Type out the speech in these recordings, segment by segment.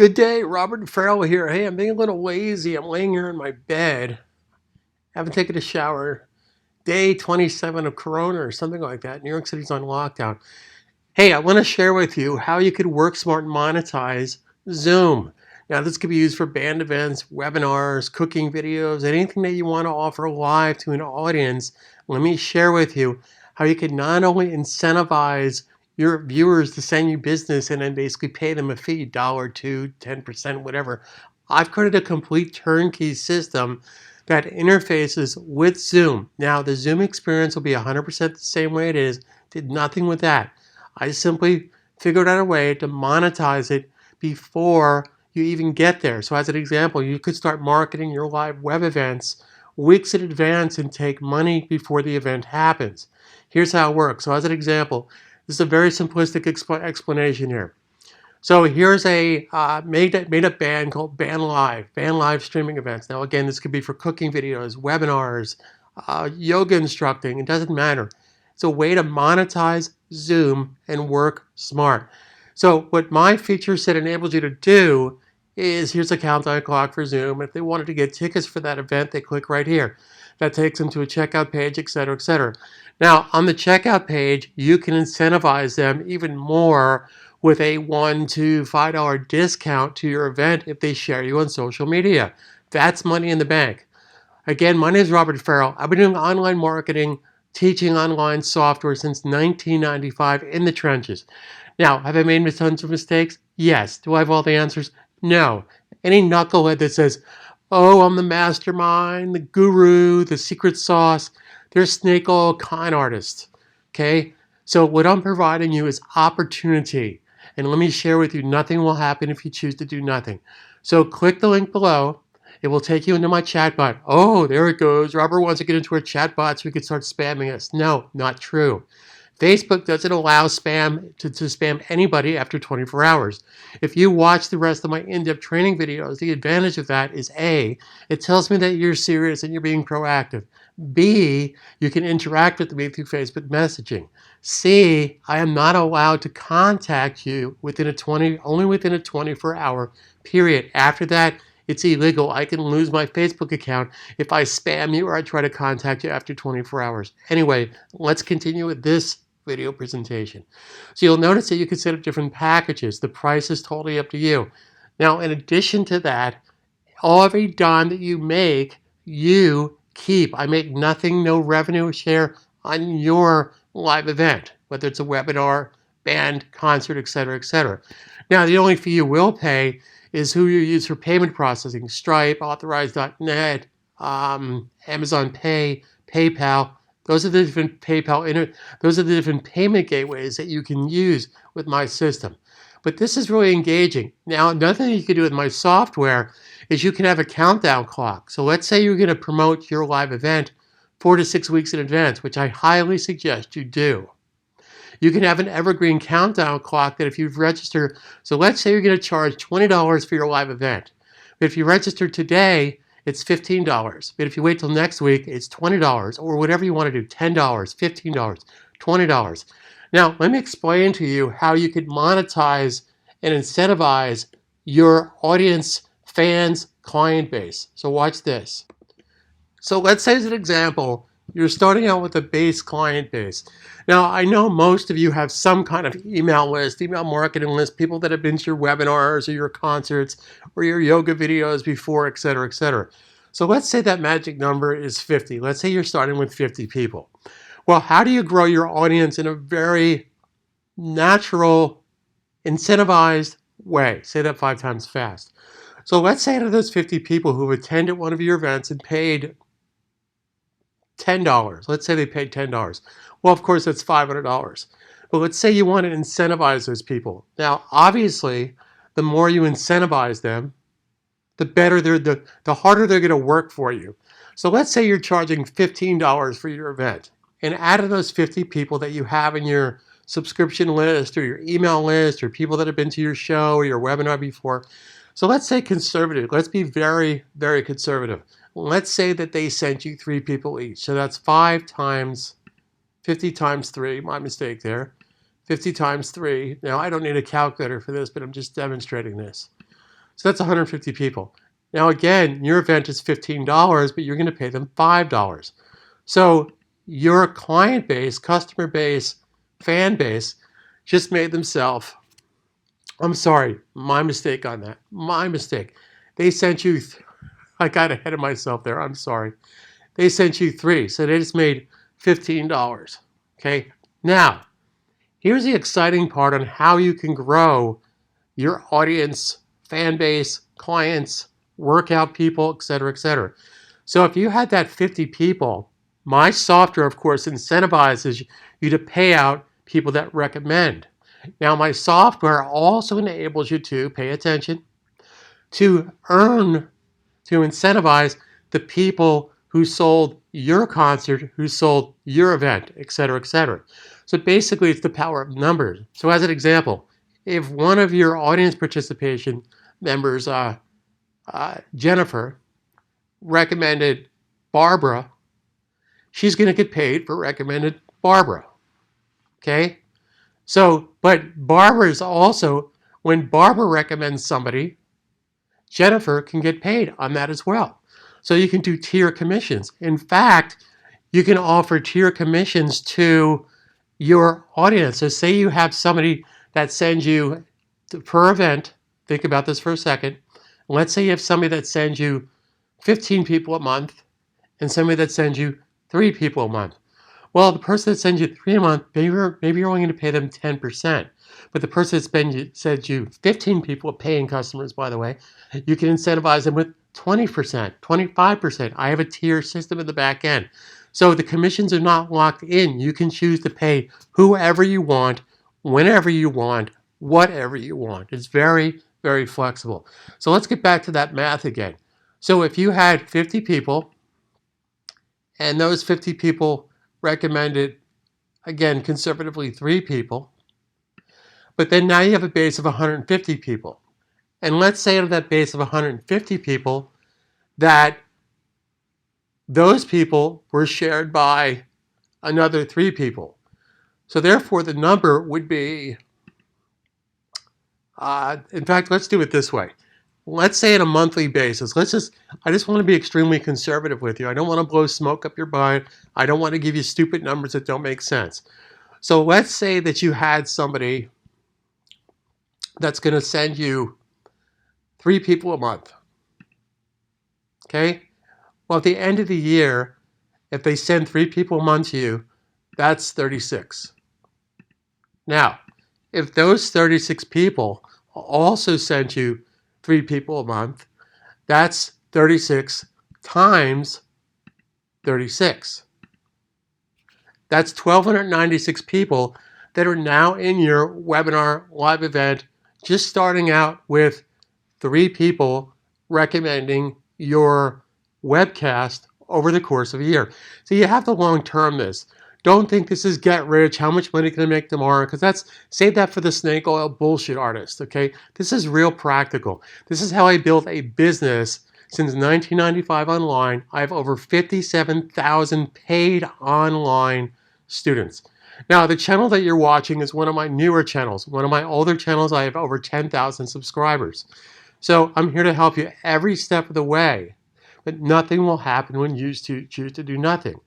Good day, Robert Farrell here. Hey, I'm being a little lazy. I'm laying here in my bed. Haven't taken a shower. Day 27 of Corona or something like that. New York City's on lockdown. Hey, I want to share with you how you could work smart and monetize Zoom. Now, this could be used for band events, webinars, cooking videos, anything that you want to offer live to an audience. Let me share with you how you can not only incentivize your viewers to send you business and then basically pay them a fee, dollar, two, 10%, whatever. I've created a complete turnkey system that interfaces with Zoom. Now, the Zoom experience will be 100% the same way it is. Did nothing with that. I simply figured out a way to monetize it before you even get there. So as an example, you could start marketing your live web events weeks in advance and take money before the event happens. Here's how it works. So as an example, this is a very simplistic explanation here. So here's a made-up band called Band Live streaming events. Now again, this could be for cooking videos, webinars, yoga instructing, it doesn't matter. It's a way to monetize Zoom and work smart. So what my feature set enables you to do is, here's a countdown clock for Zoom. If they wanted to get tickets for that event, they click right here. That takes them to a checkout page, etc., etc. Now, on the checkout page, you can incentivize them even more with a $1 to $5 discount to your event if they share you on social media. That's money in the bank. Again, my name is Robert Farrell. I've been doing online marketing, teaching online software since 1995 in the trenches. Now, have I made tons of mistakes? Yes. Do I have all the answers? No. Any knucklehead that says, oh, I'm the mastermind, the guru, the secret sauce, they're snake oil con artists. Okay? So what I'm providing you is opportunity. And let me share with you, nothing will happen if you choose to do nothing. So click the link below. It will take you into my chatbot. Oh, there it goes. Robert wants to get into our chatbot so he can start spamming us. No, not true. Facebook doesn't allow spam to spam anybody after 24 hours. If you watch the rest of my in-depth training videos, the advantage of that is A, it tells me that you're serious and you're being proactive. B, you can interact with me through Facebook messaging. C, I am not allowed to contact you only within a 24-hour period. After that, it's illegal. I can lose my Facebook account if I spam you or I try to contact you after 24 hours. Anyway, let's continue with this video presentation. So you'll notice that you can set up different packages. The price is totally up to you. Now, in addition to that, every dime that you make, you keep. I make nothing, no revenue share on your live event, whether it's a webinar, band, concert, etc., etc. Now, the only fee you will pay is who you use for payment processing: Stripe, Authorize.net, Amazon Pay, PayPal. Those are the different those are the different payment gateways that you can use with my system. But this is really engaging. Now, another thing you can do with my software is you can have a countdown clock. So let's say you're going to promote your live event 4 to 6 weeks in advance, which I highly suggest you do. You can have an evergreen countdown clock that if you've registered, so let's say you're going to charge $20 for your live event. But if you register today, it's $15. But if you wait till next week, it's $20 or whatever you want to do, $10, $15, $20. Now, let me explain to you how you could monetize and incentivize your audience, fans, client base. So watch this. So let's say as an example, you're starting out with a base client base. Now, I know most of you have some kind of email list, email marketing list, people that have been to your webinars or your concerts or your yoga videos before, et cetera, et cetera. So let's say that magic number is 50. Let's say you're starting with 50 people. Well, how do you grow your audience in a very natural, incentivized way? Say that 5 times fast. So let's say out of those 50 people who attended one of your events and paid $10. Let's say they paid $10. Well, of course, that's $500. But let's say you want to incentivize those people. Now, obviously, the more you incentivize them, the better the harder they're going to work for you. So let's say you're charging $15 for your event. And out of those 50 people that you have in your subscription list or your email list or people that have been to your show or your webinar before, so let's say conservative. Let's be very, very conservative. Let's say that they sent you 3 people each. So that's 5 times 50 times 3. My mistake there. 50 times 3. Now, I don't need a calculator for this, but I'm just demonstrating this. So that's 150 people. Now again, your event is $15, but you're going to pay them $5. So your client base, customer base, fan base just made themselves, I'm sorry, my mistake on that. My mistake. They sent you, I got ahead of myself there. I'm sorry. They sent you 3. So they just made $15. Okay. Now, here's the exciting part on how you can grow your audience, fan base, clients, workout people, et cetera, et cetera. So if you had that 50 people, my software, of course, incentivizes you to pay out people that recommend. Now, my software also enables you to pay attention, to earn, to incentivize the people who sold your concert, who sold your event, et cetera, et cetera. So basically, it's the power of numbers. So as an example, if one of your audience participation members, Jennifer, recommended Barbara, she's going to get paid for recommended Barbara. Okay? So, but Barbara is also, when Barbara recommends somebody, Jennifer can get paid on that as well. So you can do tier commissions. In fact, you can offer tier commissions to your audience. So say you have somebody that sends you per event, think about this for a second. Let's say you have somebody that sends you 15 people a month and somebody that sends you 3 people a month. Well, the person that sends you 3 a month, maybe you're only going to pay them 10%. But the person that sends you 15 people, paying customers, by the way, you can incentivize them with 20%, 25%. I have a tier system in the back end. So the commissions are not locked in. You can choose to pay whoever you want, whenever you want, whatever you want. It's very, very flexible. So let's get back to that math again. So if you had 50 people, and those 50 people recommended, again, conservatively 3 people, but then now you have a base of 150 people. And let's say out of that base of 150 people, that those people were shared by another 3 people. So therefore, the number would be, in fact, let's do it this way. Let's say on a monthly basis, I just want to be extremely conservative with you. I don't want to blow smoke up your butt. I don't want to give you stupid numbers that don't make sense. So let's say that you had somebody that's going to send you 3 people a month. Okay? Well, at the end of the year, if they send 3 people a month to you, that's 36. Now, if those 36 people also sent you 3 people a month, that's 36 times 36. That's 1,296 people that are now in your webinar live event, just starting out with 3 people recommending your webcast over the course of a year. So you have to long-term this. Don't think this is get rich, how much money can I make tomorrow? Because save that for the snake oil bullshit artist, okay? This is real practical. This is how I built a business since 1995 online. I have over 57,000 paid online students. Now, the channel that you're watching is one of my newer channels. One of my older channels, I have over 10,000 subscribers. So I'm here to help you every step of the way, but nothing will happen when you choose to do nothing.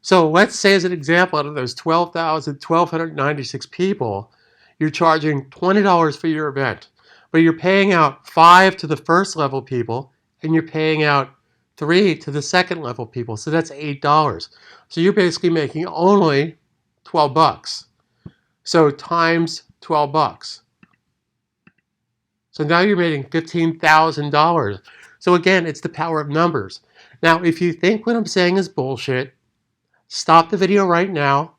So let's say, as an example, out of those 1,296 people, you're charging $20 for your event, but you're paying out 5 to the first level people, and you're paying out 3 to the second level people. So that's $8. So you're basically making only 12 bucks. So times 12 bucks. So now you're making $15,000. So again, it's the power of numbers. Now, if you think what I'm saying is bullshit, stop the video right now.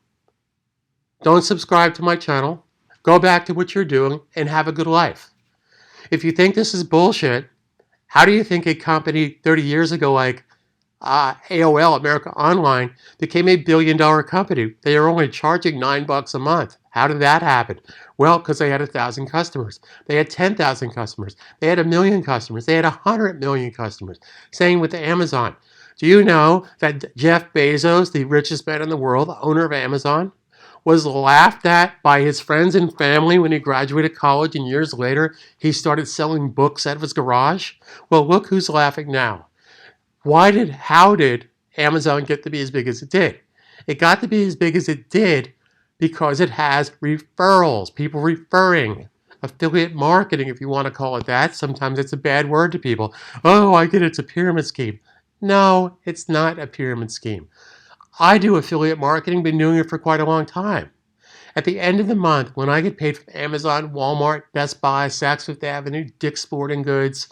Don't subscribe to my channel. Go back to what you're doing and have a good life. If you think this is bullshit, how do you think a company 30 years ago like AOL, America Online, became a billion-dollar company? They are only charging $9 a month. How did that happen? Well, because they had 1,000 customers. They had 10,000 customers. They had 1 million customers. They had 100 million customers. Same with Amazon. Do you know that Jeff Bezos, the richest man in the world, owner of Amazon, was laughed at by his friends and family when he graduated college, and years later he started selling books out of his garage? Well, look who's laughing now. How did Amazon get to be as big as it did? It got to be as big as it did because it has referrals, people referring, affiliate marketing, if you want to call it that. Sometimes it's a bad word to people. Oh, I get it, it's a pyramid scheme. No, it's not a pyramid scheme. I do affiliate marketing, been doing it for quite a long time. At the end of the month, when I get paid from Amazon, Walmart, Best Buy, Saks Fifth Avenue, Dick's Sporting Goods,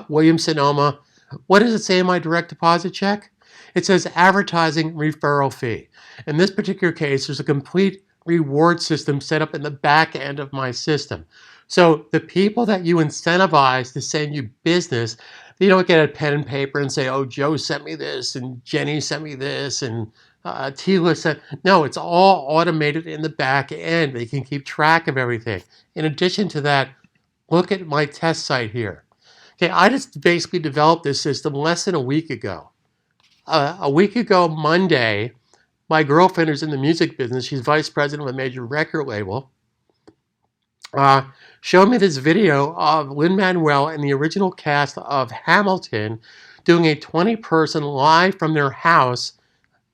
Williams Sonoma, what does it say in my direct deposit check? It says advertising referral fee. In this particular case, there's a complete reward system set up in the back end of my system. So the people that you incentivize to send you business, you don't get a pen and paper and say, oh, Joe sent me this and Jenny sent me this and Tila sent. No, it's all automated in the back end. They can keep track of everything. In addition to that, look at my test site here. Okay, I just basically developed this system less than a week ago. A week ago, Monday, my girlfriend who's in the music business, she's vice president of a major record label, showed me this video of Lin-Manuel and the original cast of Hamilton doing a 20-person live from their house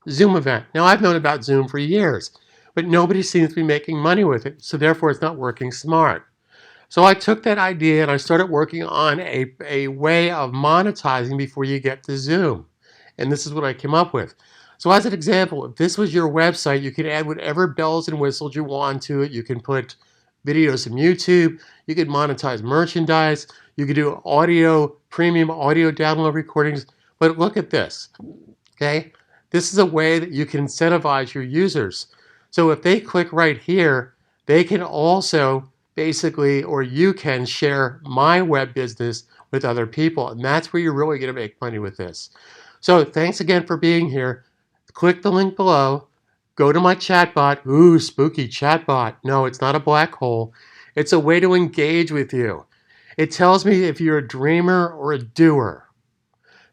Zoom event. Now, I've known about Zoom for years, but nobody seems to be making money with it, so therefore it's not working smart. So I took that idea and I started working on a way of monetizing before you get to Zoom. And this is what I came up with. So as an example, if this was your website, you could add whatever bells and whistles you want to it. You can put videos from YouTube. You could monetize merchandise. You could do audio, premium audio download recordings. But look at this, okay? This is a way that you can incentivize your users. So if they click right here, they can also basically, or you can share my web business with other people. And that's where you're really going to make money with this. So thanks again for being here. Click the link below. Go to my chatbot. Ooh, spooky chatbot. No, it's not a black hole. It's a way to engage with you. It tells me if you're a dreamer or a doer.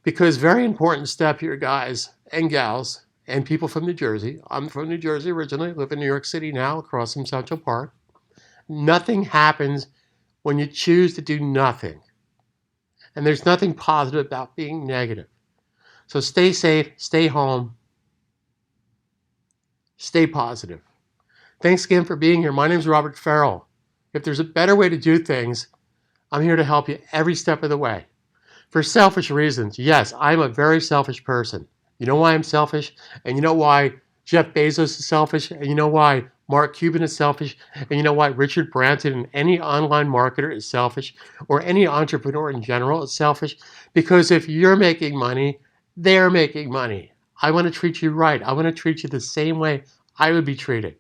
Because very important step here, guys and gals, and people from New Jersey. I'm from New Jersey originally. I live in New York City now, across from Central Park. Nothing happens when you choose to do nothing. And there's nothing positive about being negative. So stay safe, stay home, stay positive. Thanks again for being here. My name is Robert Farrell. If there's a better way to do things, I'm here to help you every step of the way. For selfish reasons, yes, I'm a very selfish person. You know why I'm selfish? And you know why Jeff Bezos is selfish? And you know why Mark Cuban is selfish? And you know why Richard Branson and any online marketer is selfish? Or any entrepreneur in general is selfish? Because if you're making money, they're making money. I want to treat you right. I want to treat you the same way I would be treated.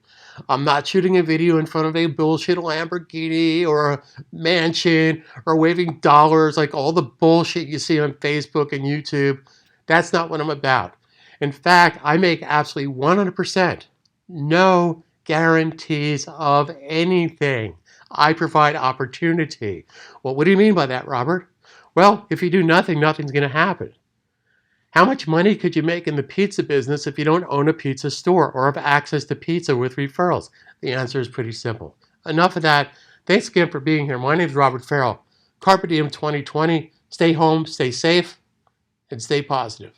I'm not shooting a video in front of a bullshit Lamborghini or a mansion or waving dollars like all the bullshit you see on Facebook and YouTube. That's not what I'm about. In fact, I make absolutely 100% no guarantees of anything. I provide opportunity. Well, what do you mean by that, Robert? Well, if you do nothing, nothing's going to happen. How much money could you make in the pizza business if you don't own a pizza store or have access to pizza with referrals? The answer is pretty simple. Enough of that. Thanks again for being here. My name is Robert Farrell. Carpe Diem 2020. Stay home, stay safe, and stay positive.